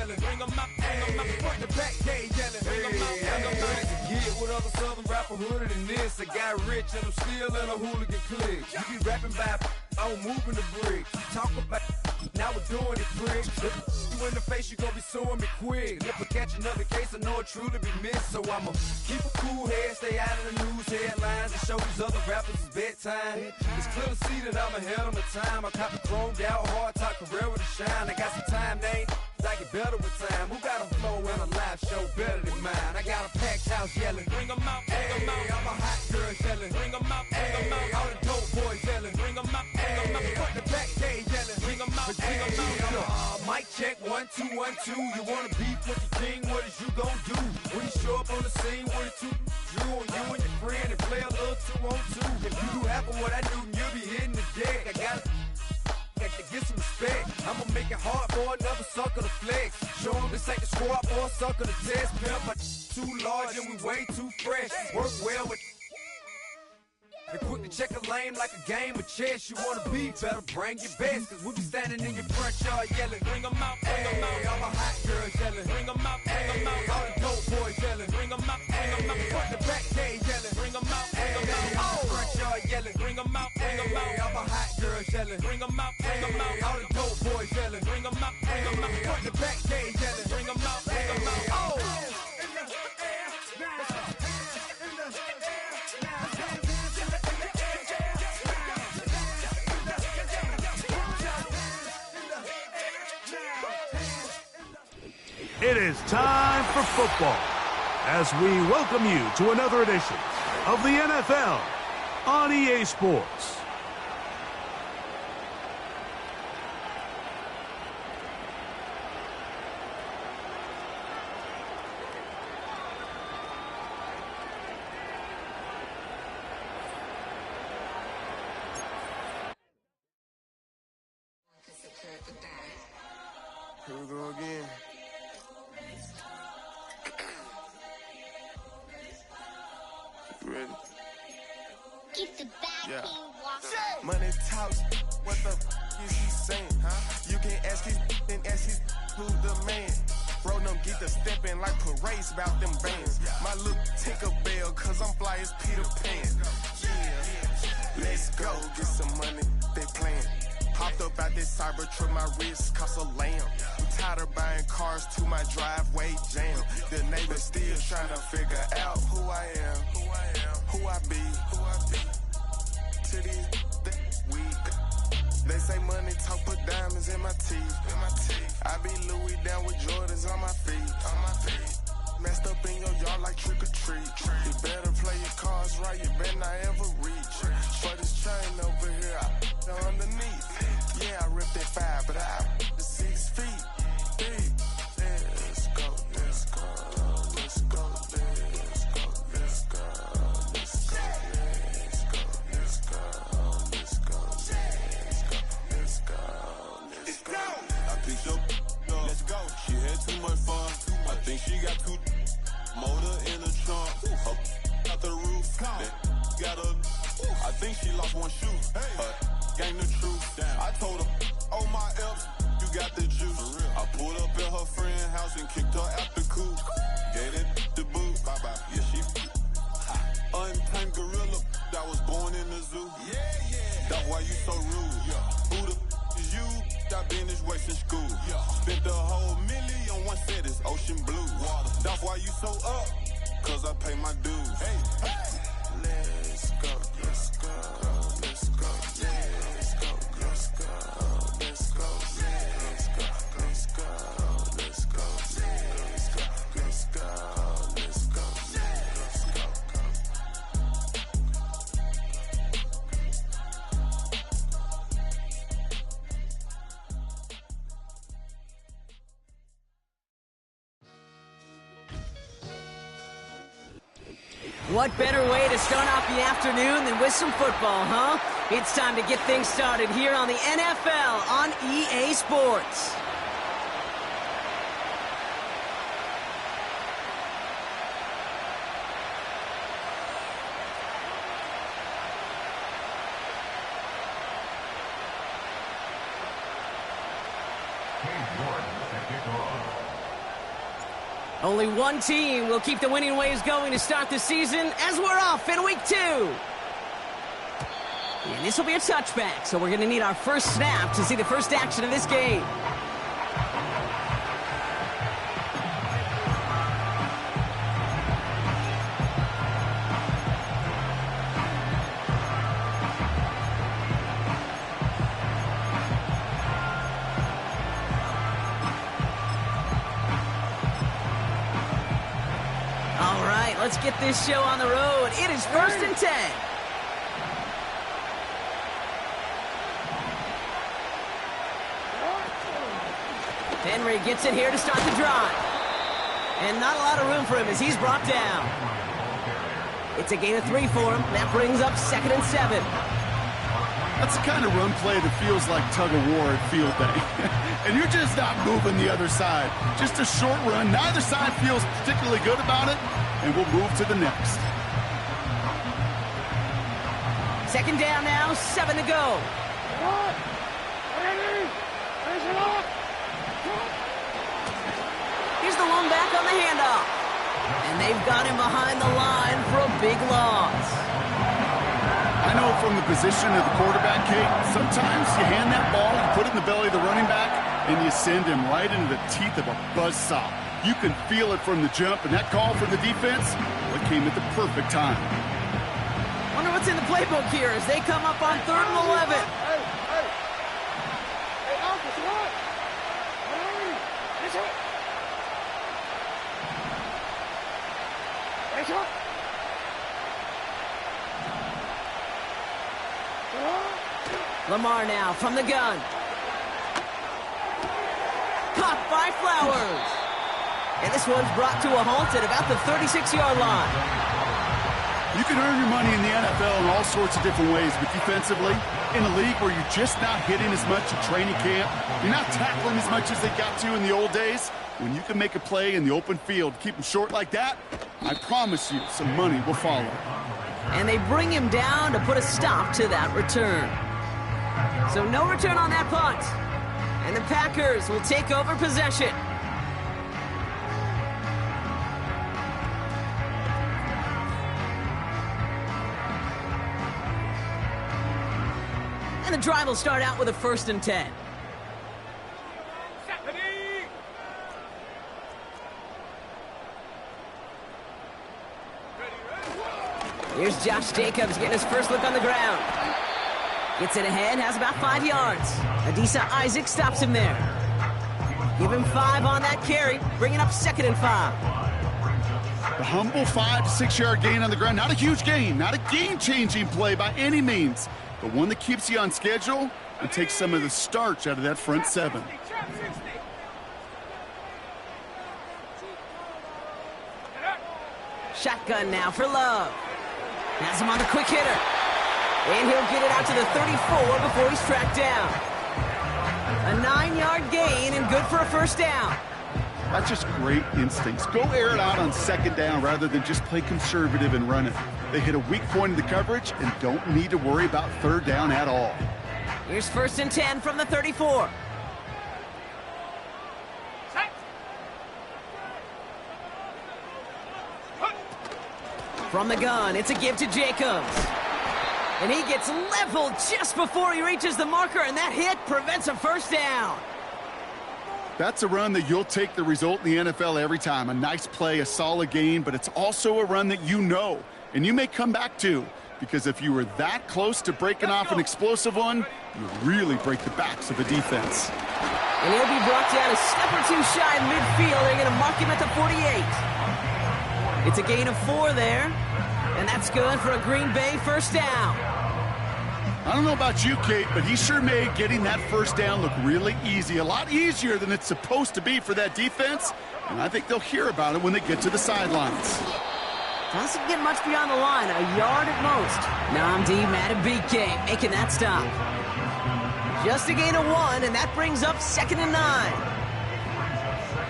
yelling. Bring 'em out, front to back, they yelling. Bring 'em out, get with other southern rapper hooded than this. I got rich and I'm still in a hooligan clique. You be rapping by I'm moving the bricks. You talk about now we're doing it quick. If you in the face, you gon' be suing me quick. If I catch another case, I know it truly be missed. So I'ma keep a cool head, stay out of the news headlines, and show these other rappers it's bedtime. It's clear to see that I'm ahead of my time. I caught the chromed out, hard talk career with a shine. I got some time, they ain't I get better with time. Who got a flow and a live show better than mine? I got a packed house yelling. Bring 'em out, bring 'em out. I'm a hot girl yelling. Bring 'em out, bring 'em out. All the dope boys yelling. Bring 'em out, bring 'em out. Front the back, they yelling. Bring 'em out, bring 'em out. Mic check 1 2 1 2. You wanna beef with the king? What is you gon' do when you show up on the scene with a two? You on you and your friend and play a little 2 on 2. If you do half of what I do, then you'll be hitting the deck. I got to get some respect. I'ma make it hard for another sucker to flex. Show him this ain't the squad for a sucker to test. Pimp, my too large and we way too fresh. Work well with and quick to check a lane like a game of chess. You wanna be better, bring your best. Cause we be standing in your front yard yelling. Bring 'em out, bring 'em out. All my hot girls yelling. Bring 'em out, bring 'em out. All the dope boys yelling. Bring 'em out, bring 'em out. Front the back, they yelling. Bring 'em out, bring 'em out. All the front yard yelling. Bring 'em out, bring 'em out. All my hot girls yelling. Bring 'em out, bring 'em out. All the dope boys yelling. Bring 'em out, bring 'em out. Front the back, they yelling. Bring 'em out, bring 'em out. Oh! It is time for football as we welcome you to another edition of the NFL on EA Sports. Here we go again. You ready? Keep the back walking. Money talks, what the is he saying? Huh? You can ask his and ask his who the man. Bro, them get the steppin' like parades about them bands. My look Tinker Bell, cause I'm fly as Peter Pan. Yeah, let's go, get some money, they playin'. Hopped up out this cyber truck, my wrist cost a lamb. I'm tired of buying cars to my driveway jam. The neighbors still trying to figure out who I am, who I be. To these weak. They say money talk, put diamonds in my teeth. I be Louis down with Jordans on my feet. Messed up in your yard like trick or treat. You better play your cards right, you better not ever reach. For this chain over here, I underneath. Yeah, I ripped that 5, but I the 6 feet deep. Let's go, let's go, let's go, let's go, let's go, let's go, let's go, let's go, let's go, let's go, let's go. I picked up, let's go. She had too much fun. I think she got too motor in the trunk. Up out the roof. Got a. I think she lost one shoe. Gang the truth. I told her, oh my F's, you got the juice. I pulled up at her friend's house and kicked her out the coop. Gave it the boot. Bye bye. Yeah, she. Untamed gorilla. I was born in the zoo. Yeah. That's why you so rude. Who the is you? I been this way since school. Spent the whole million on one set, it's ocean blue. That's why you so up, cause I pay my dues. Let's go, let's go, let's go, let's go, let's go, let's go, let's go, let's go, let's go, let's go, let's go, let's go, let's go. What better way to start off the afternoon than with some football, huh? It's time to get things started here on the NFL on EA Sports. Game 1 at kickoff. Only one team will keep the winning ways going to start the season as we're off in week 2. And this will be a touchback, so we're going to need our first snap to see the first action of this game. All right, let's get this show on the road. It is 1st and 10. Henry gets it here to start the drive. And not a lot of room for him as he's brought down. It's a gain of 3 for him. That brings up 2nd and 7. That's the kind of run play that feels like tug-of-war at field day. And you're just not moving the other side. Just a short run. Neither side feels particularly good about it. And we'll move to the next. 2nd down now, 7 to go. Here's the lone back on the handoff. And they've got him behind the line for a big loss. I know from the position of the quarterback, Kate, sometimes you hand that ball, you put it in the belly of the running back, and you send him right into the teeth of a buzzsaw. You can feel it from the jump, and that call from the defense, well, it came at the perfect time. Wonder what's in the playbook here as they come up on 3rd and 11. Lamar now from the gun. Caught by Flowers. And this one's brought to a halt at about the 36-yard line. You can earn your money in the NFL in all sorts of different ways, but defensively, in a league where you're just not hitting as much at training camp, you're not tackling as much as they got to in the old days, when you can make a play in the open field, keep them short like that, I promise you some money will follow. And they bring him down to put a stop to that return. So no return on that punt. And the Packers will take over possession. And the drive will start out with a 1st and 10. Here's Josh Jacobs getting his first look on the ground. Gets it ahead, has about 5 yards. Adisa Isaac stops him there. Give him 5 on that carry, bringing up 2nd and 5. The humble 5 to 6 yard gain on the ground. Not a huge gain, not a game-changing play by any means, but one that keeps you on schedule and takes some of the starch out of that front 7. Shotgun now for Love. Has him on the quick hitter. And he'll get it out to the 34 before he's tracked down. A 9-yard gain and good for a 1st down. That's just great instincts. Go air it out on 2nd down rather than just play conservative and run it. They hit a weak point in the coverage and don't need to worry about 3rd down at all. Here's 1st and 10 from the 34. From the gun, it's a give to Jacobs. And he gets leveled just before he reaches the marker, and that hit prevents a 1st down. That's a run that you'll take the result in the NFL every time. A nice play, a solid gain, but it's also a run that you know, and you may come back to, because if you were that close to breaking off an explosive one, you really break the backs of the defense. And he'll be brought down a step or 2 shy of midfield. They're going to mark him at the 48. It's a gain of 4 there, and that's good for a Green Bay 1st down. I don't know about you, Kate, but he sure made getting that 1st down look really easy. A lot easier than it's supposed to be for that defense, and I think they'll hear about it when they get to the sidelines. Doesn't get much beyond the line, a yard at most. Nnamdi Madubuike making that stop. Just a gain of 1, and that brings up 2nd and 9.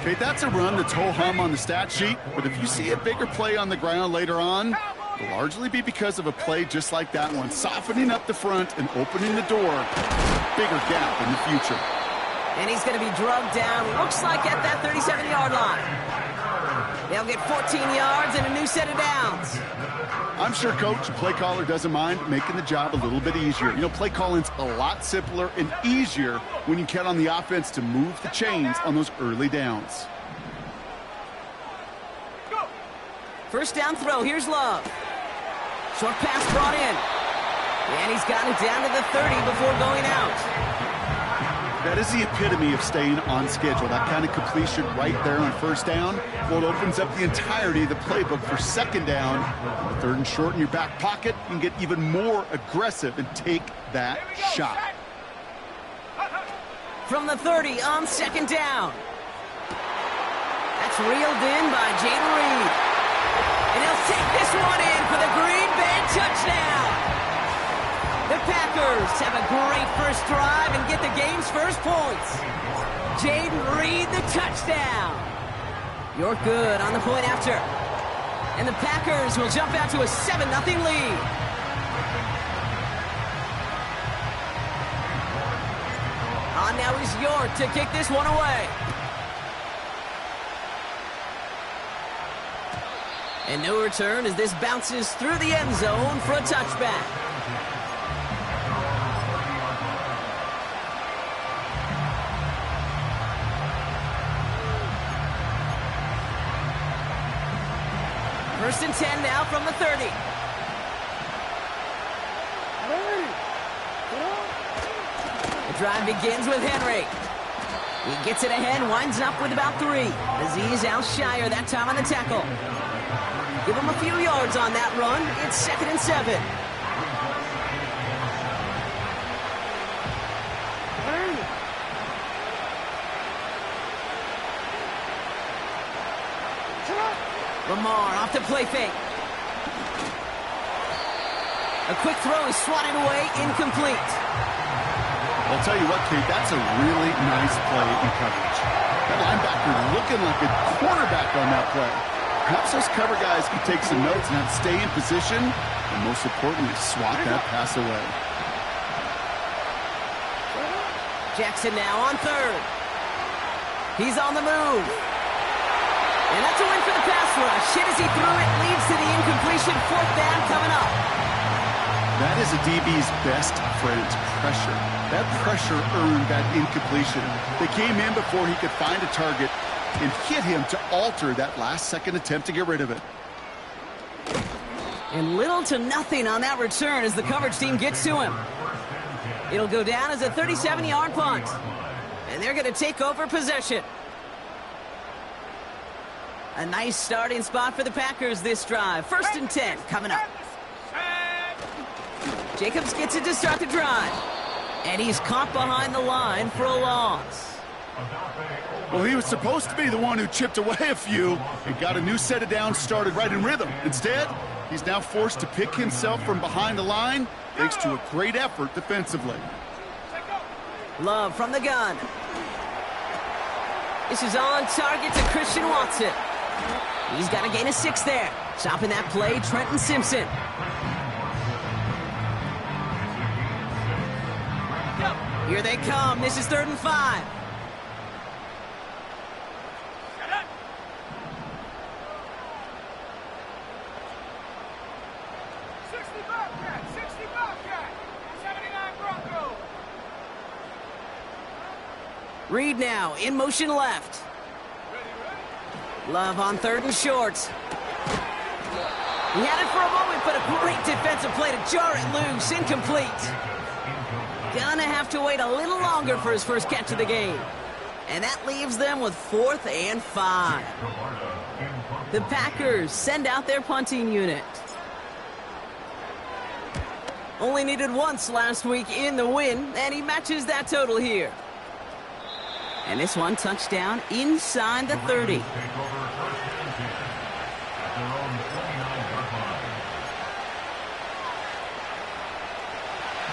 Okay, that's a run that's ho-hum on the stat sheet, but if you see a bigger play on the ground later on, it'll largely be because of a play just like that one, softening up the front and opening the door, bigger gap in the future. And he's going to be drugged down, looks like at that 37-yard line. They'll get 14 yards and a new set of downs. I'm sure Coach, play caller, doesn't mind making the job a little bit easier. You know, play calling's a lot simpler and easier when you count on the offense to move the chains on those early downs. First down throw, here's Love. Short pass brought in. And he's got it down to the 30 before going out. That is the epitome of staying on schedule. That kind of completion right there on first down. Well, it opens up the entirety of the playbook for second down. Third and short in your back pocket. You can get even more aggressive and take that shot. From the 30 on second down. That's reeled in by Jaden Reed. And he'll take this one in for the Green Bay touchdown. The Packers have a great first drive and get the game's first points. Jaden Reed, the touchdown. You're good on the point after. And the Packers will jump out to a 7-0 lead. On now is York to kick this one away. And no return as this bounces through the end zone for a touchback. First and 10 now from the 30. The drive begins with Henry. He gets it ahead, winds up with about 3. Azeez Al-Shire that time on the tackle. Give him a few yards on that run. It's 2nd and 7. Lamar off to play fake. A quick throw is swatted away, incomplete. I'll tell you what, Kate, that's a really nice play in coverage. That linebacker looking like a quarterback on that play. Perhaps those cover guys can take some notes and have to stay in position, and most importantly, swat that pass away. Jackson now on 3rd. He's on the move. And that's a win for the pass rush. Hit as he threw it, leads to the incompletion. 4th down coming up. That is a DB's best friend, pressure. That pressure earned that incompletion. They came in before he could find a target and hit him to alter that last-second attempt to get rid of it. And little to nothing on that return as the coverage team gets to him. It'll go down as a 37-yard punt. And they're going to take over possession. A nice starting spot for the Packers this drive. 1st and 10 coming up. Jacobs gets it to start the drive. And he's caught behind the line for a loss. Well, he was supposed to be the one who chipped away a few and got a new set of downs started right in rhythm. Instead, he's now forced to pick himself from behind the line thanks to a great effort defensively. Love from the gun. This is on target to Christian Watson. He's got a gain of 6 there. Stopping that play, Trenton Simpson. Here they come. This is 3rd and 5. Reed now in motion left. Love on 3rd and short. He had it for a moment, but a great defensive play to jar it loose. Incomplete. Gonna have to wait a little longer for his first catch of the game. And that leaves them with 4th and 5. The Packers send out their punting unit. Only needed once last week in the win, and he matches that total here. And this one touchdown inside the 30.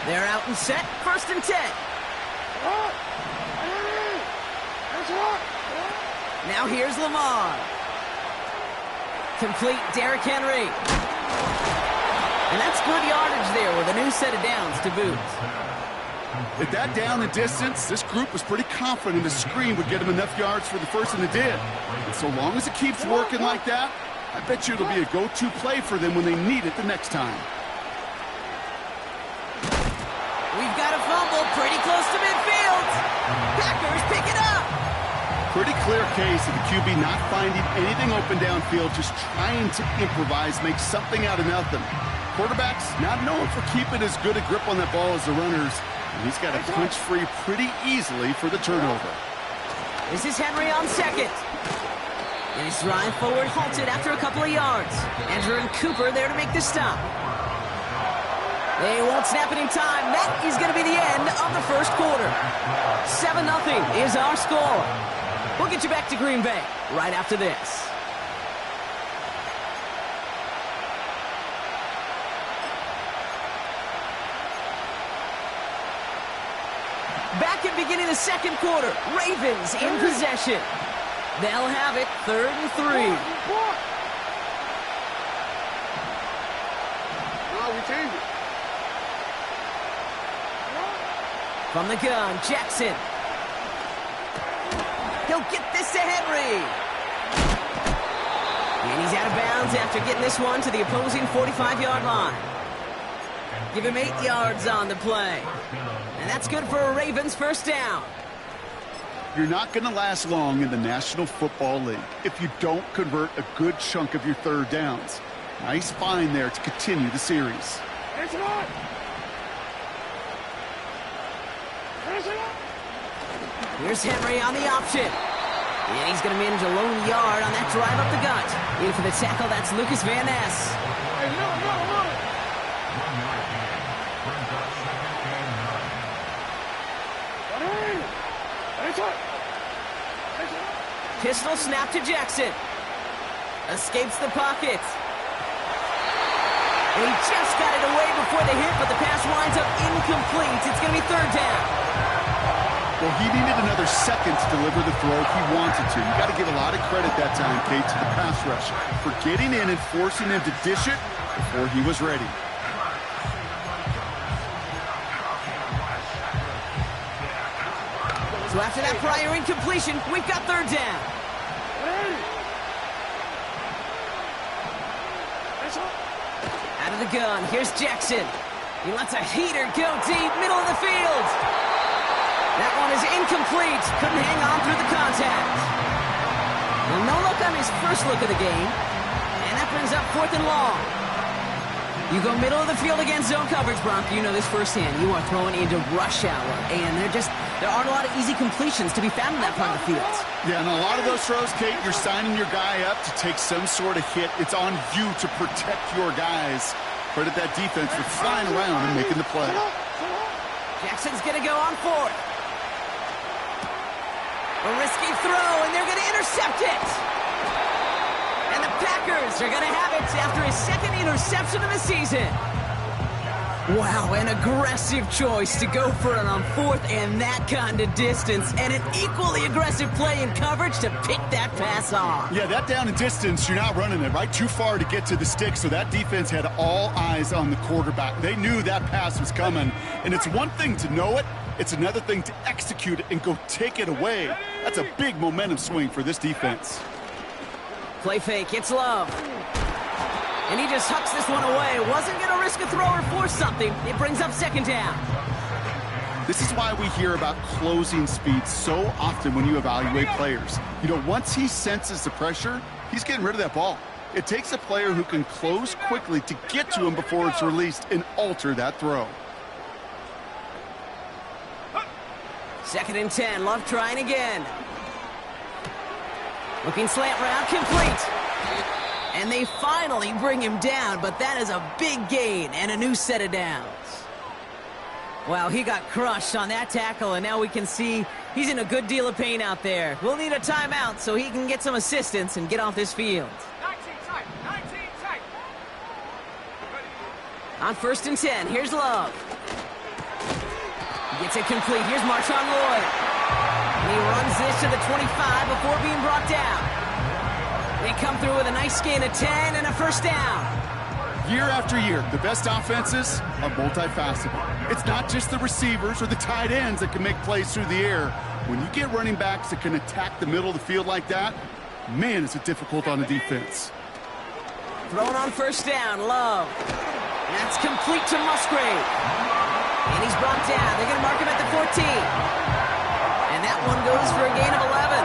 They're out and set. 1st and 10. Now here's Lamar. Complete Derrick Henry. And that's good yardage there with a new set of downs to boot. At that down and distance, this group was pretty confident a screen would get him enough yards for the first, and it did. And so long as it keeps working like that, I bet you it'll be a go-to play for them when they need it the next time. We've got a fumble pretty close to midfield. Packers pick it up. Pretty clear case of the QB not finding anything open downfield, just trying to improvise, make something out of nothing. Quarterback's not known for keeping as good a grip on that ball as the runners, and he's got to punch free pretty easily for the turnover. This is Henry on second. And his drive forward halted after a couple of yards. Andrew and Cooper there to make the stop. They won't snap it in time. That is going to be the end of the first quarter. 7-0 is our score. We'll get you back to Green Bay right after this. Back at beginning of the second quarter, Ravens in possession. They'll have it 3rd and 3. No, we changed it. From the gun, Jackson. He'll get this to Henry. And he's out of bounds after getting this one to the opposing 45-yard line. Give him 8 yards on the play. And that's good for a Ravens first down. You're not going to last long in the National Football League if you don't convert a good chunk of your third downs. Nice find there to continue the series. Here's Henry on the option. And he's going to manage a lone yard on that drive up the gut. In for the tackle, that's Lucas Van Ness. Pistol snap to Jackson. Escapes the pocket. And he just got it away before the hit, but the pass winds up incomplete. It's going to be 3rd down. Well, he needed another second to deliver the throw he wanted to. You got to give a lot of credit that time, Kate, to the pass rush for getting in and forcing him to dish it before he was ready. So after that prior incompletion, we've got 3rd down. Out of the gun, here's Jackson. He lets a heater go deep, middle of the field. That one is incomplete. Couldn't hang on through the contact. Well, no look on his first look of the game. And that brings up 4th and long. You go middle of the field against zone coverage, Bronk. You know this firsthand. You are throwing into rush hour. And there aren't a lot of easy completions to be found in that part of the field. Yeah, and a lot of those throws, Kate, you're signing your guy up to take some sort of hit. It's on you to protect your guys. Credit that defense for flying around and making the play. Jackson's going to go on 4th. A risky throw, and they're going to intercept it. And the Packers are going to have it after his 2nd interception of the season. Wow, an aggressive choice to go for it on 4th and that kind of distance. And an equally aggressive play in coverage to pick that pass off. Yeah, that down and distance, you're not running it right too far to get to the stick, so that defense had all eyes on the quarterback. They knew that pass was coming, and it's one thing to know it, it's another thing to execute it and go take it away. That's a big momentum swing for this defense. Play fake, it's Love. And he just hucks this one away. Wasn't going to risk a throw or force something. It brings up 2nd down. This is why we hear about closing speed so often when you evaluate players. You know, once he senses the pressure, he's getting rid of that ball. It takes a player who can close quickly to get to him before it's released and alter that throw. 2nd and 10. Love trying again. Looking slant route, complete. And they finally bring him down, but that is a big gain and a new set of downs. Wow, he got crushed on that tackle, and now we can see he's in a good deal of pain out there. We'll need a timeout so he can get some assistance and get off this field. 19 tight. On 1st and 10, here's Love. He gets it complete. Here's Marshawn Lloyd. And he runs this to the 25 before being brought down. They come through with a nice gain of 10 and a first down. Year after year, the best offenses are multifaceted. It's not just the receivers or the tight ends that can make plays through the air. When you get running backs that can attack the middle of the field like that, man, is it difficult on the defense. Thrown on first down, Love. That's complete to Musgrave. And he's brought down. They're going to mark him at the 14. And that one goes for a gain of 11.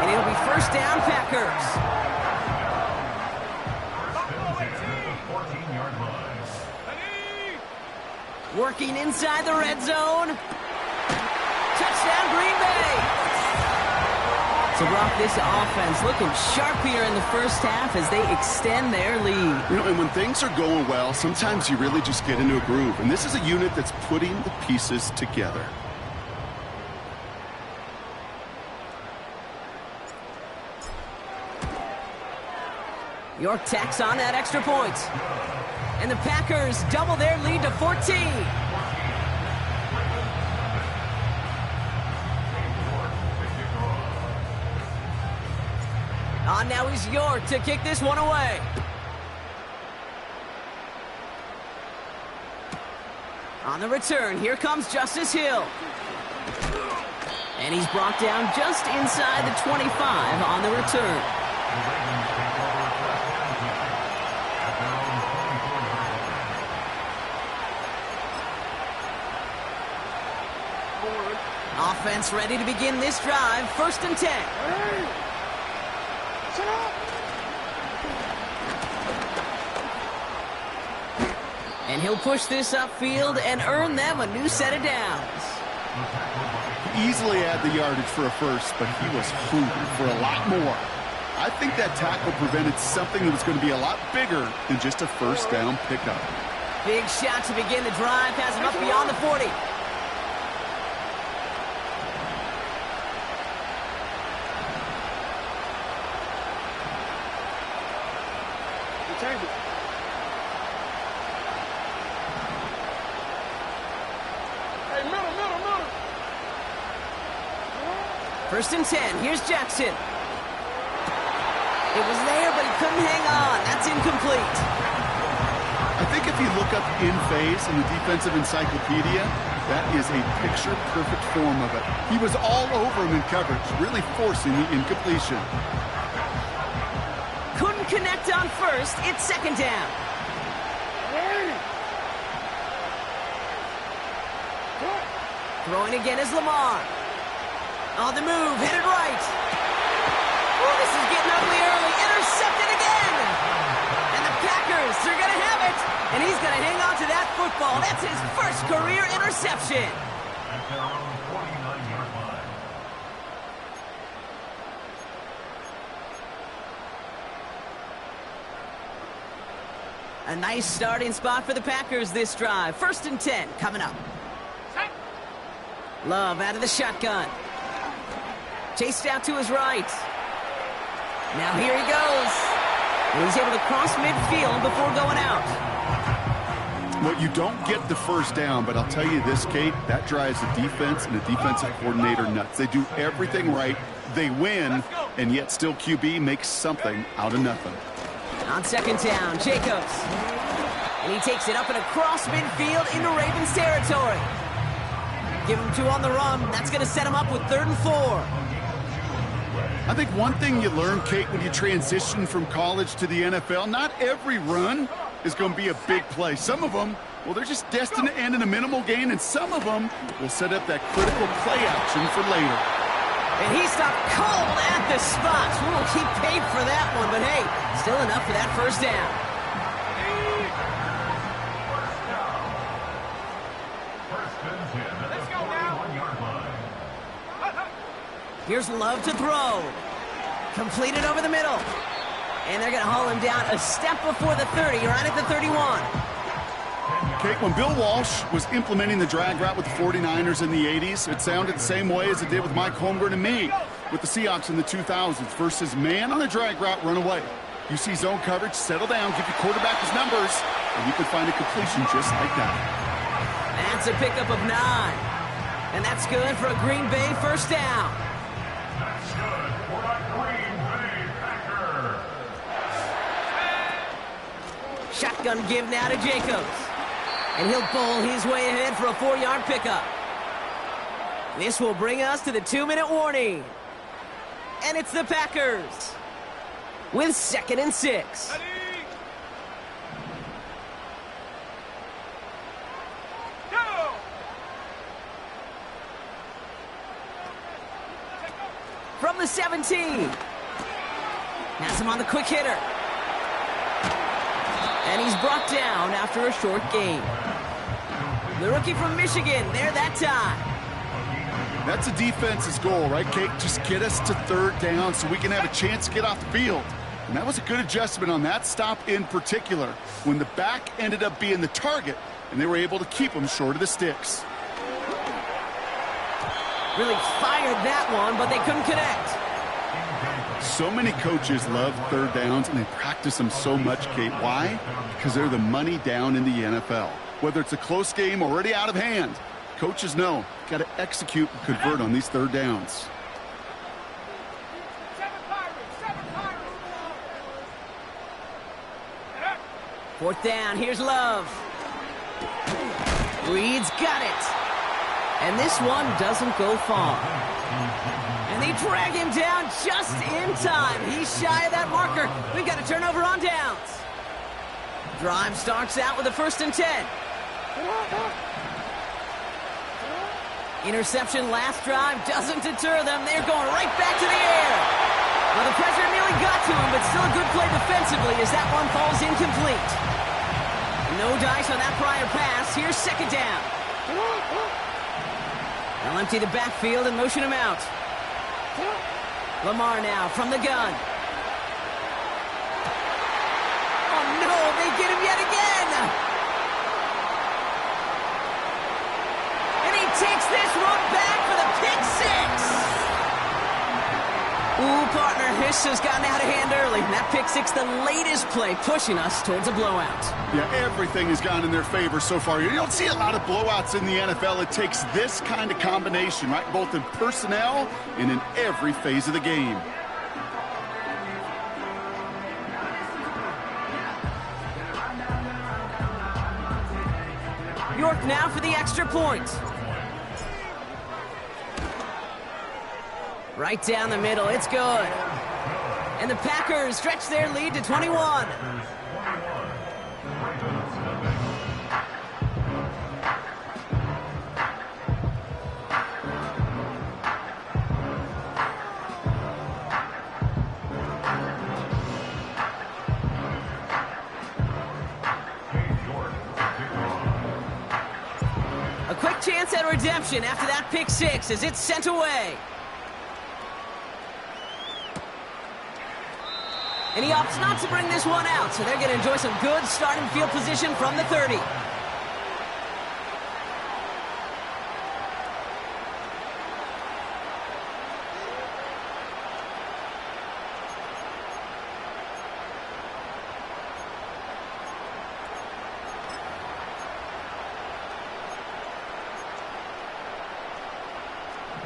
And it'll be first down, Packers. Working inside the red zone. Touchdown, Green Bay. So, Brock, this offense looking sharp here in the first half as they extend their lead. You know, and when things are going well, sometimes you really just get into a groove. And this is a unit that's putting the pieces together. York tacks on that extra point. And the Packers double their lead to 14. On now is York to kick this one away. On the return, here comes Justice Hill. And he's brought down just inside the 25 on the return. Offense ready to begin this drive. First and 10. And he'll push this upfield and earn them a new set of downs. Easily add the yardage for a first, but he was hungry for a lot more. I think that tackle prevented something that was going to be a lot bigger than just a first down pickup. Big shot to begin the drive. Pass him up beyond the 40. First and 10. Here's Jackson. It was there, but he couldn't hang on. That's incomplete. I think if you look up in phase in the defensive encyclopedia, that is a picture-perfect form of it. He was all over him in coverage, really forcing the incompletion. Couldn't connect on first. It's second down. Throwing again is Lamar. On the move, hit it right. Oh, this is getting ugly early. Intercepted again. And the Packers, they're going to have it. And he's going to hang on to that football. That's his first career interception. A nice starting spot for the Packers this drive. First and 10 coming up. Love out of the shotgun. Chased out to his right. Now here he goes. And he's able to cross midfield before going out. Well, you don't get the first down, but I'll tell you this, Kate, that drives the defense and the defensive coordinator nuts. They do everything right. They win, and yet still QB makes something out of nothing. On second down, Jacobs. And he takes it up and across midfield into Ravens territory. Give him 2 on the run. That's going to set him up with 3rd and 4. I think one thing you learn, Kate, when you transition from college to the NFL, not every run is going to be a big play. Some of them, well, they're just destined to end in a minimal gain, and some of them will set up that critical play action for later. And he stopped cold at the spot. We'll keep paid for that one, but hey, still enough for that first down. Here's Love to throw. Completed over the middle. And they're going to haul him down a step before the 30, right at the 31. Kate, when Bill Walsh was implementing the drag route with the 49ers in the 80s, it sounded the same way as it did with Mike Holmgren and me with the Seahawks in the 2000s versus man on the drag route, run away. You see zone coverage, settle down, give your quarterback his numbers, and you can find a completion just like that. That's a pickup of 9. And that's good for a Green Bay first down. That's good for a Green Bay Packer. Shotgun Shotgun give now to Jacobs. And he'll bowl his way ahead for a 4-yard pickup. This will bring us to the 2-minute warning. And it's the Packers with 2nd and 6. Ready? Go! From the 17. Has him on the quick hitter. And he's brought down after a short gain. The rookie from Michigan, there that time. That's a defense's goal, right, Kate? Just get us to 3rd down so we can have a chance to get off the field. And that was a good adjustment on that stop in particular, when the back ended up being the target, and they were able to keep him short of the sticks. Really fired that one, but they couldn't connect. So many coaches love 3rd downs, and they practice them so much, Kate. Why? Because they're the money down in the NFL. Whether it's a close game already out of hand, coaches know got to execute and convert on these 3rd downs. 7 Pirates! 4th down, here's Love. Reed's got it. And this one doesn't go far. And they drag him down just in time. He's shy of that marker. We've got a turnover on downs. Drive starts out with a 1st and 10. Interception last drive doesn't deter them. They're going right back to the air. Well, the pressure nearly got to him, but still a good play defensively as that one falls incomplete. No dice on that prior pass. Here's 2nd down. They'll empty the backfield and motion him out. Lamar now from the gun. Oh, no, they get him yet again. And he takes this one back for the pick 6. Ooh, partner, this has gotten out of hand early. That pick 6, the latest play, pushing us towards a blowout. Yeah, everything has gone in their favor so far. You don't see a lot of blowouts in the NFL. It takes this kind of combination, right? Both in personnel and in every phase of the game. York now for the extra point. Right down the middle, it's good. And the Packers stretch their lead to 21. A quick chance at redemption after that pick 6 as it's sent away. And he opts not to bring this one out, so they're going to enjoy some good starting field position from the 30.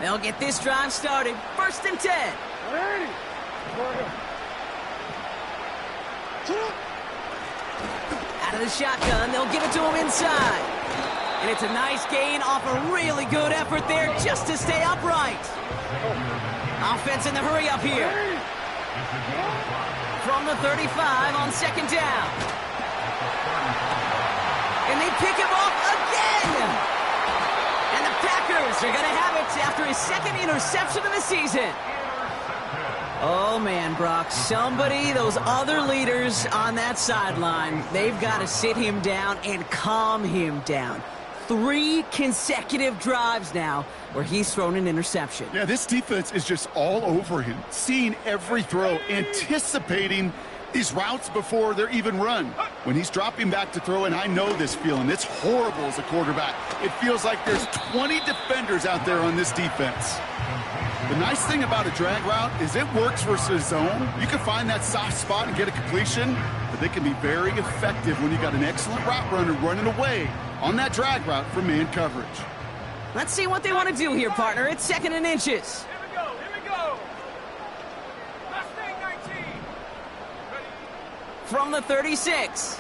They'll get this drive started. 1st and 10. Ready? Out of the shotgun, they'll give it to him inside. And it's a nice gain off a really good effort there just to stay upright. Offense in the hurry up here. From the 35 on 2nd down. And they pick him off again. And the Packers are going to have it after his 2nd interception of the season. Oh, man, Brock, somebody, those other leaders on that sideline, they've got to sit him down and calm him down. 3 consecutive drives now where he's thrown an interception. Yeah, this defense is just all over him, seeing every throw, anticipating these routes before they're even run. When he's dropping back to throw, and I know this feeling, it's horrible as a quarterback. It feels like there's 20 defenders out there on this defense. The nice thing about a drag route is it works versus zone. You can find that soft spot and get a completion, but they can be very effective when you got an excellent route runner running away on that drag route from man coverage. Let's see what they want to do here, partner. It's 2nd and inches. Here we go, here we go. Mustang 19. Ready? From the 36.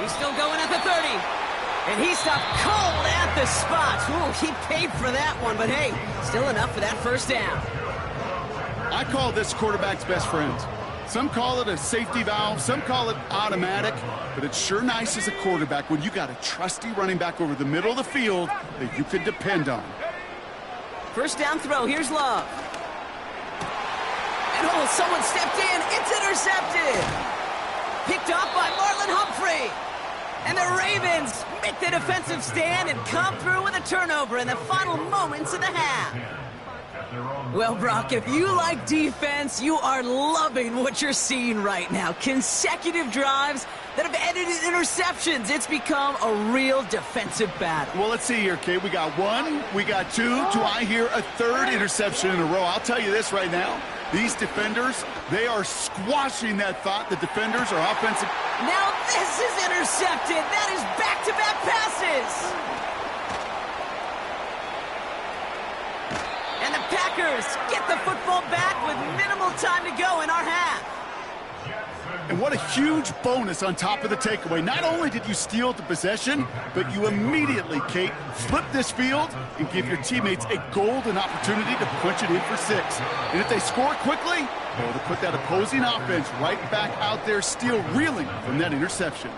He's still going at the 30. And he stopped cold at the spot. Ooh, he paid for that one, but hey, still enough for that first down. I call this quarterback's best friend. Some call it a safety valve, some call it automatic, but it's sure nice as a quarterback when you got a trusty running back over the middle of the field that you can depend on. First down throw, here's Love. And oh, someone stepped in, it's intercepted. Picked off by Marlon Humphrey. And the Ravens make the defensive stand and come through with a turnover in the final moments of the half. Well, Brock, if you like defense, you are loving what you're seeing right now. Consecutive drives that have ended in interceptions. It's become a real defensive battle. Well, let's see here, Kate. We got one, we got two. Do I hear a third interception in a row? I'll tell you this right now. These defenders, they are squashing that thought. The defenders are offensive. Now this is intercepted. That is back-to-back passes. And the Packers get the football back with minimal time to go in our half. And what a huge bonus on top of the takeaway. Not only did you steal the possession, but you immediately, Kate, flip this field and give your teammates a golden opportunity to punch it in for 6. And if they score quickly, well, to put that opposing offense right back out there, still reeling from that interception.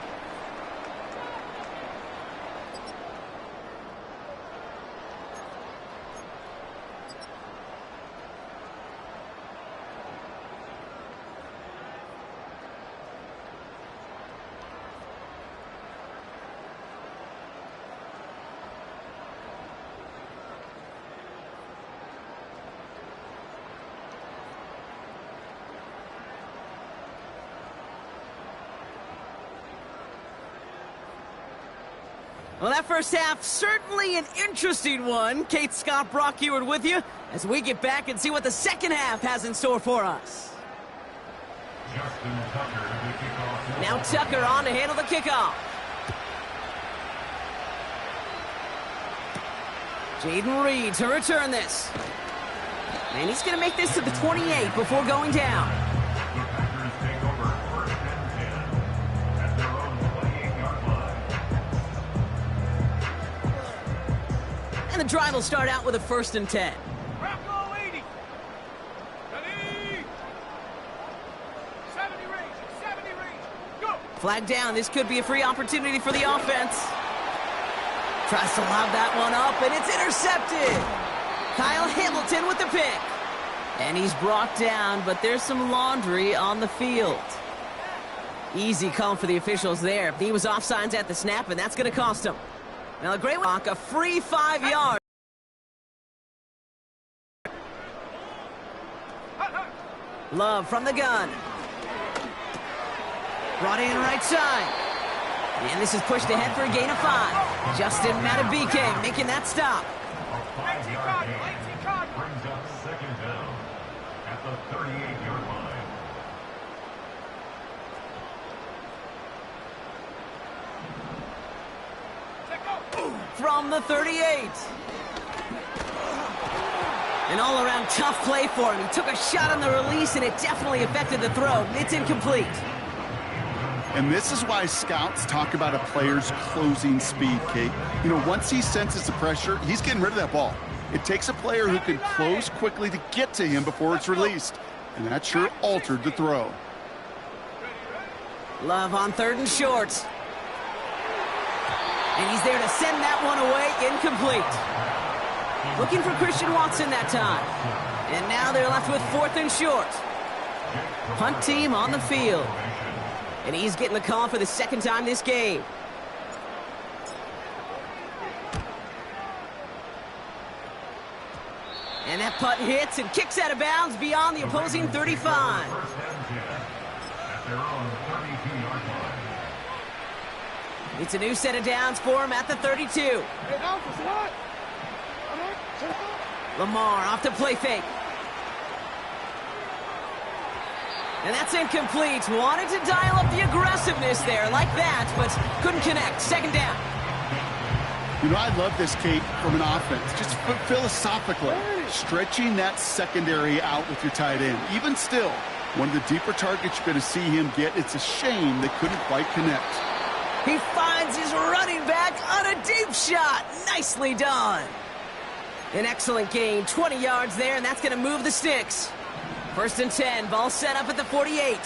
Well, that first half, certainly an interesting one. Kate, Scott, Brock Ewart with you as we get back and see what the second half has in store for us. Now Tucker on to handle the kickoff. Jaden Reed to return this. And he's going to make this to the 28 before going down. And the drive will start out with a 1st and 10. Bravo 80. 70 range. 70 range. Go. Flag down. This could be a free opportunity for the offense. Tries to lob that one up, and it's intercepted. Kyle Hamilton with the pick. And he's brought down, but there's some laundry on the field. Easy call for the officials there. He was offsides at the snap, and that's going to cost him. Now a great walk, a free 5 yards. Love from the gun. Brought in right side. And this is pushed ahead for a gain of 5. Justin Matabike making that stop. Brings up 2nd down at the 38-yard line. From the 38. An all-around tough play for him. He took a shot on the release, and it definitely affected the throw. It's incomplete. And this is why scouts talk about a player's closing speed, Kate. You know, once he senses the pressure, he's getting rid of that ball. It takes a player who can close quickly to get to him before it's released. And that sure altered the throw. Love on 3rd and short. And he's there to send that one away, incomplete. Looking for Christian Watson that time. And now they're left with 4th and short. Punt team on the field. And he's getting the call for the 2nd time this game. And that punt hits and kicks out of bounds beyond the opposing 35. It's a new set of downs for him at the 32. Lamar off to play fake. And that's incomplete. Wanted to dial up the aggressiveness there like that, but couldn't connect. 2nd down. You know, I love this, Kate, from an offense. Just philosophically, stretching that secondary out with your tight end. Even still, one of the deeper targets you're going to see him get. It's a shame they couldn't quite connect. He finds his running back on a deep shot. Nicely done. An excellent gain, 20 yards there, and that's going to move the sticks. 1st and 10, ball set up at the 48.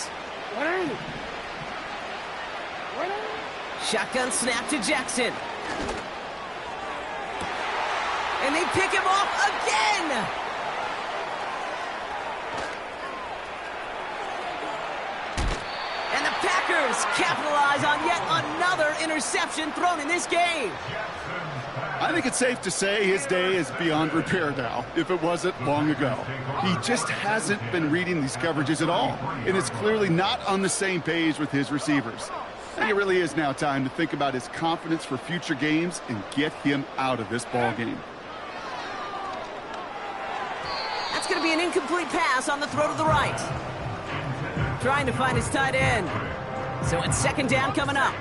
Shotgun snap to Jackson. And they pick him off again. And the Packers capitalize on yet another interception thrown in this game. I think it's safe to say his day is beyond repair now, if it wasn't long ago. He just hasn't been reading these coverages at all, and is clearly not on the same page with his receivers. I think it really is now time to think about his confidence for future games and get him out of this ball game. That's going to be an incomplete pass on the throw to the right. Trying to find his tight end. So it's 2nd down coming up.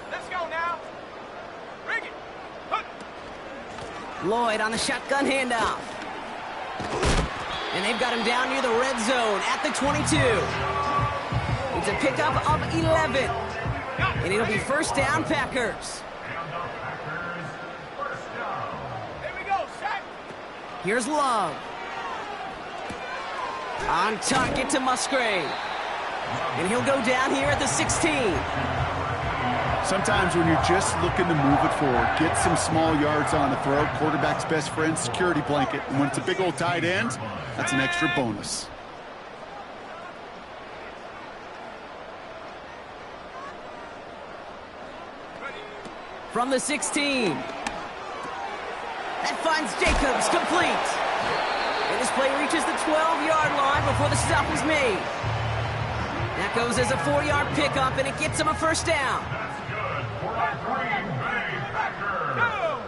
Let's go now. Rig it. Hook. Lloyd on the shotgun handoff. And they've got him down near the red zone at the 22. It's a pickup of 11. And it'll be 1st down, Packers. Here we go, Shaq. Here's Love. On target to Musgrave. And he'll go down here at the 16. Sometimes when you're just looking to move it forward, get some small yards on a throw, quarterback's best friend, security blanket. And when it's a big old tight end, that's an extra bonus. From the 16. That finds Jacobs complete. And this play reaches the 12-yard line before the stop is made. That goes as a 4-yard pickup, and it gets him a 1st down. That's good for the Green Bay Packers. Go.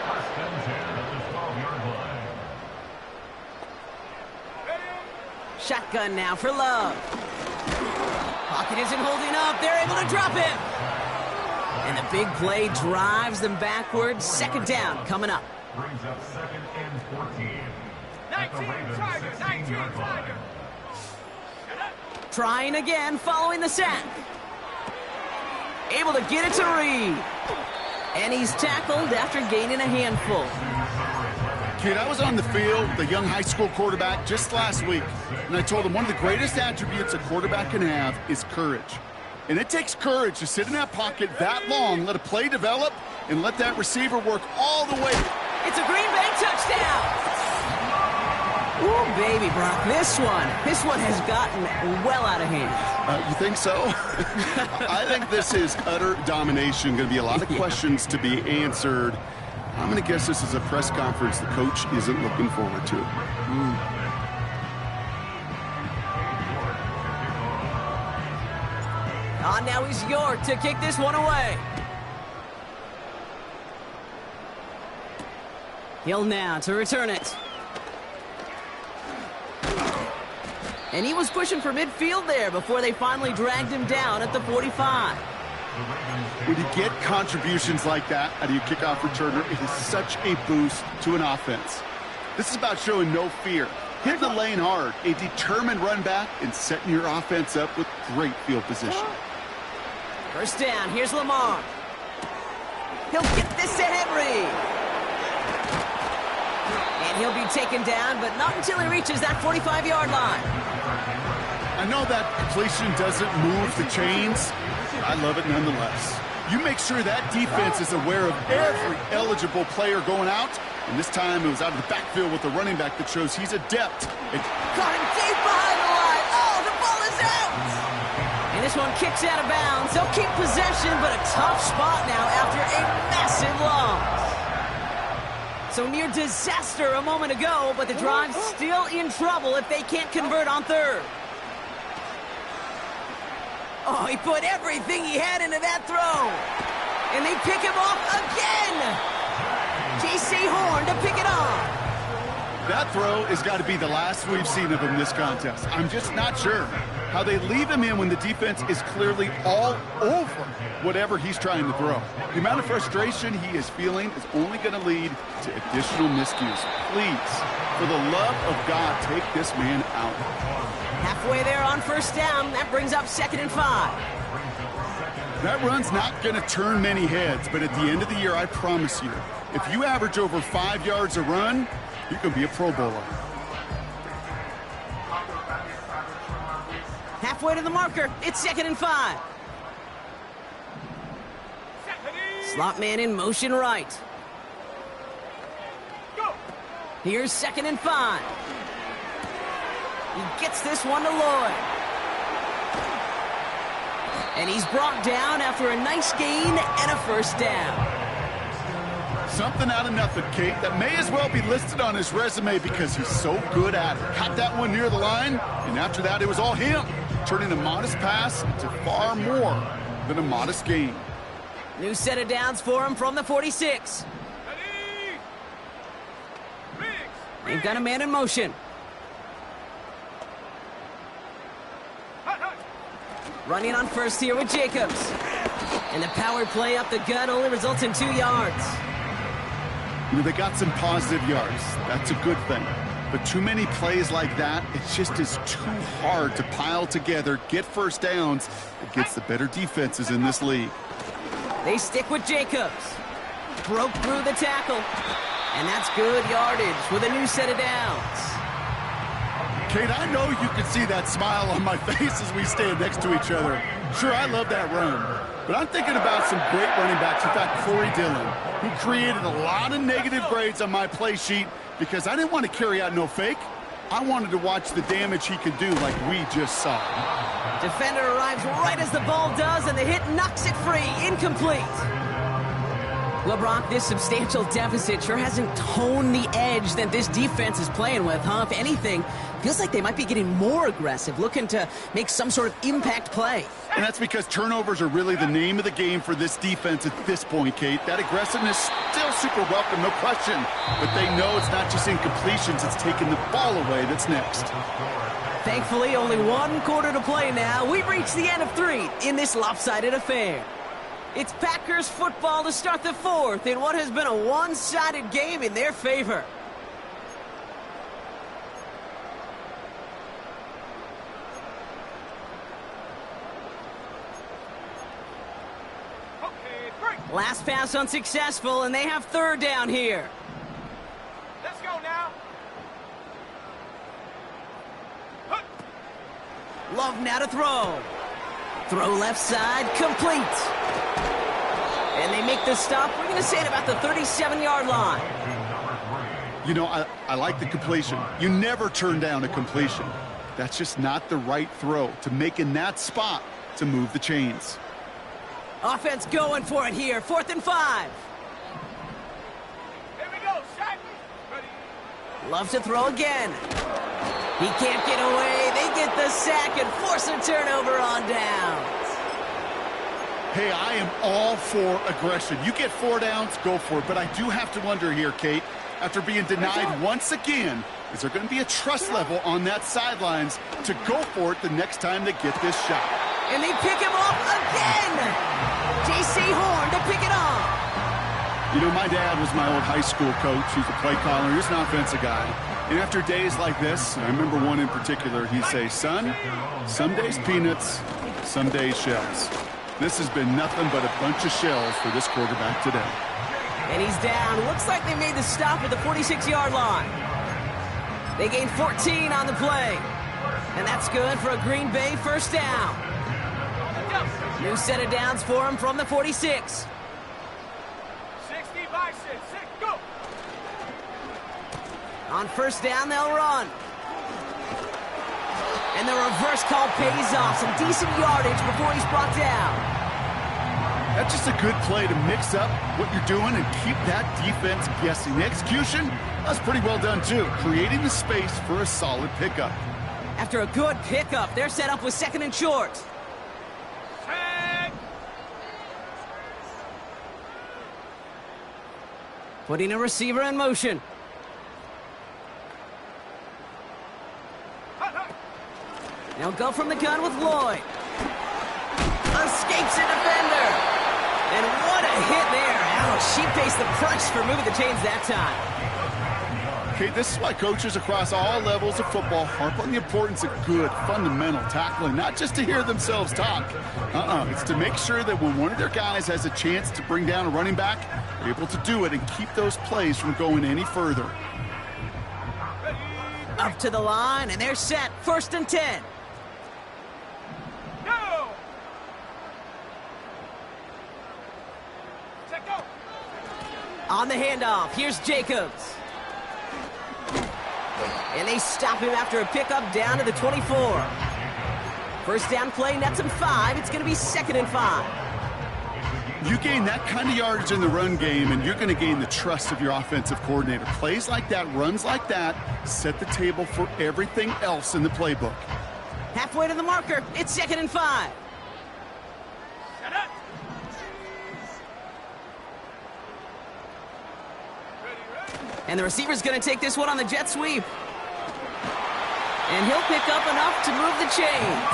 1st and 10 at the 12-yard line. Shotgun now for Love. Pocket isn't holding up. They're able to drop him. And the big play drives them backwards. 2nd down coming up. Brings up 2nd and 14. 19 Tiger, 19 Tiger. Trying again following the sack. Able to get it to Reed. And he's tackled after gaining a handful. Kid, I was on the field, the young high school quarterback, just last week, and I told him one of the greatest attributes a quarterback can have is courage. And it takes courage to sit in that pocket that long, let a play develop, and let that receiver work all the way. It's a Green Bay touchdown. Ooh, baby, Brock, this one has gotten well out of hand. You think so? I think this is utter domination. Going to be a lot of questions to be answered. I'm going to guess this is a press conference the coach isn't looking forward to. Now he's York to kick this one away. Hill now to return it. And he was pushing for midfield there before they finally dragged him down at the 45. When you get contributions like that out of your kickoff returner, it is such a boost to an offense. This is about showing no fear, hitting the lane hard, a determined run back, and setting your offense up with great field position. 1st down, here's Lamar. He'll get this to Henry. And he'll be taken down, but not until he reaches that 45-yard line. I know that completion doesn't move the chains. I love it nonetheless. You make sure that defense is aware of every eligible player going out, and this time it was out of the backfield with the running back that shows he's adept. Caught him deep behind the line. Oh, the ball is out! And this one kicks out of bounds. They'll keep possession, but a tough spot now after a massive loss. So near disaster a moment ago, but the drive's still in trouble if they can't convert on 3rd. Oh, he put everything he had into that throw. And they pick him off again. J.C. Horn to pick it off. That throw has got to be the last we've seen of him this contest. I'm just not sure. how they leave him in when the defense is clearly all over whatever he's trying to throw. The amount of frustration he is feeling is only going to lead to additional miscues. Please, for the love of God, take this man out. Halfway there on first down. That brings up 2nd and 5. That run's not going to turn many heads, but at the end of the year, I promise you, if you average over 5 yards a run, you can be a Pro Bowler. Halfway to the marker. It's 2nd and 5. Slot man in motion right. Here's 2nd and 5. He gets this one to Lloyd. And he's brought down after a nice gain and a first down. Something out of nothing, Kate, that may as well be listed on his resume because he's so good at it. Caught that one near the line, and after that, it was all him, turning a modest pass into far more than a modest gain. New set of downs for him from the 46. They've got a man in motion. Running on first here with Jacobs. And the power play up the gut only results in 2 yards. You know, they got some positive yards. That's a good thing. But too many plays like that, it just is too hard to pile together, get first downs against the better defenses in this league. They stick with Jacobs. Broke through the tackle. And that's good yardage with a new set of downs. Kate, I know you can see that smile on my face as we stand next to each other. Sure, I love that run. But I'm thinking about some great running backs. In fact, Corey Dillon, who created a lot of negative grades on my play sheet because I didn't want to carry out no fake. I wanted to watch the damage he could do like we just saw. Defender arrives right as the ball does, and the hit knocks it free. Incomplete. Well, Brock, this substantial deficit sure hasn't toned the edge that this defense is playing with, huh? If anything, feels like they might be getting more aggressive, looking to make some sort of impact play. And that's because turnovers are really the name of the game for this defense at this point, Kate. That aggressiveness still super welcome, no question. But they know it's not just incompletions, it's taking the ball away that's next. Thankfully, only 1 quarter to play now. We've reached the end of 3 in this lopsided affair. It's Packers football to start the 4th in what has been a one-sided game in their favor. Last pass unsuccessful, and they have 3rd down here. Let's go now. Love now to throw. Throw left side, complete. And they make the stop. We're going to say it about the 37-yard line. You know, I like the completion. You never turn down a completion. That's just not the right throw to make in that spot to move the chains. Offense going for it here. 4th and 5. Here we go, shot. Ready. Love to throw again. He can't get away. They get the sack and force a turnover on downs. Hey, I am all for aggression. You get 4 downs, go for it. But I do have to wonder here, Kate, after being denied once again, is there going to be a trust level on that sidelines to go for it the next time they get this shot? And they pick him off again. J.C. Horn to pick it off. You know, my dad was my old high school coach. He's a play caller. He's an offensive guy. And after days like this, I remember one in particular, he'd say, son, some days peanuts, some days shells. This has been nothing but a bunch of shells for this quarterback today. And he's down. Looks like they made the stop at the 46-yard line. They gained 14 on the play. And that's good for a Green Bay first down. New set of downs for him from the 46. 60 by 6. Go. On first down, they'll run. And the reverse call pays off. Some decent yardage before he's brought down. That's just a good play to mix up what you're doing and keep that defense guessing. The execution, that's pretty well done too. Creating the space for a solid pickup. After a good pickup, they're set up with 2nd and short. Set. Putting a receiver in motion. Now go from the gun with Lloyd. Escapes a defender. And what a hit there. Ouch, she faced the price for moving the chains that time. Okay, this is why coaches across all levels of football harp on the importance of good, fundamental tackling, not just to hear themselves talk. It's to make sure that when one of their guys has a chance to bring down a running back, they're able to do it and keep those plays from going any further. Up to the line, and they're set. 1st and 10. Go! Check go! On the handoff, here's Jacobs. And they stop him after a pickup down to the 24. 1st down play nets him 5. It's going to be 2nd and 5. You gain that kind of yardage in the run game, and you're going to gain the trust of your offensive coordinator. Plays like that, runs like that, set the table for everything else in the playbook. Halfway to the marker. It's 2nd and 5. Shut up! And the receiver's going to take this one on the jet sweep. And he'll pick up enough to move the chains.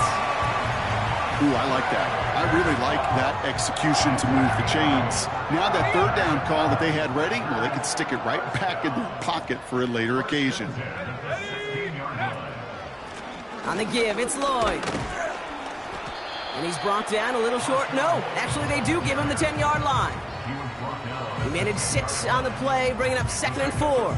Ooh, I like that. I really like that execution to move the chains. Now that 3rd down call that they had ready, well, they could stick it right back in their pocket for a later occasion. On the give, it's Lloyd. And he's brought down a little short. No, actually they do give him the 10-yard line. He managed 6 on the play, bringing up 2nd and 4.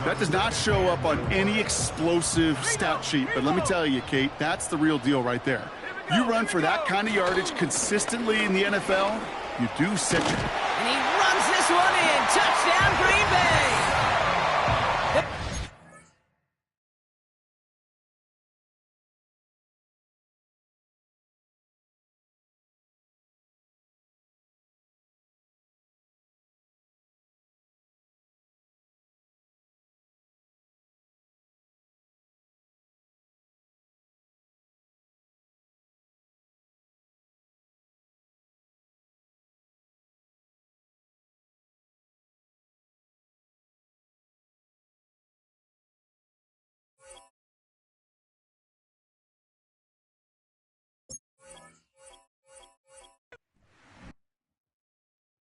That does not show up on any explosive stat sheet, but let me tell you, Kate, that's the real deal right there. You run for that kind of yardage consistently in the NFL, you do set your... And he runs this one in. Touchdown, Green Bay!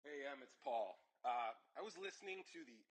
Hey, it's Paul. I was listening to the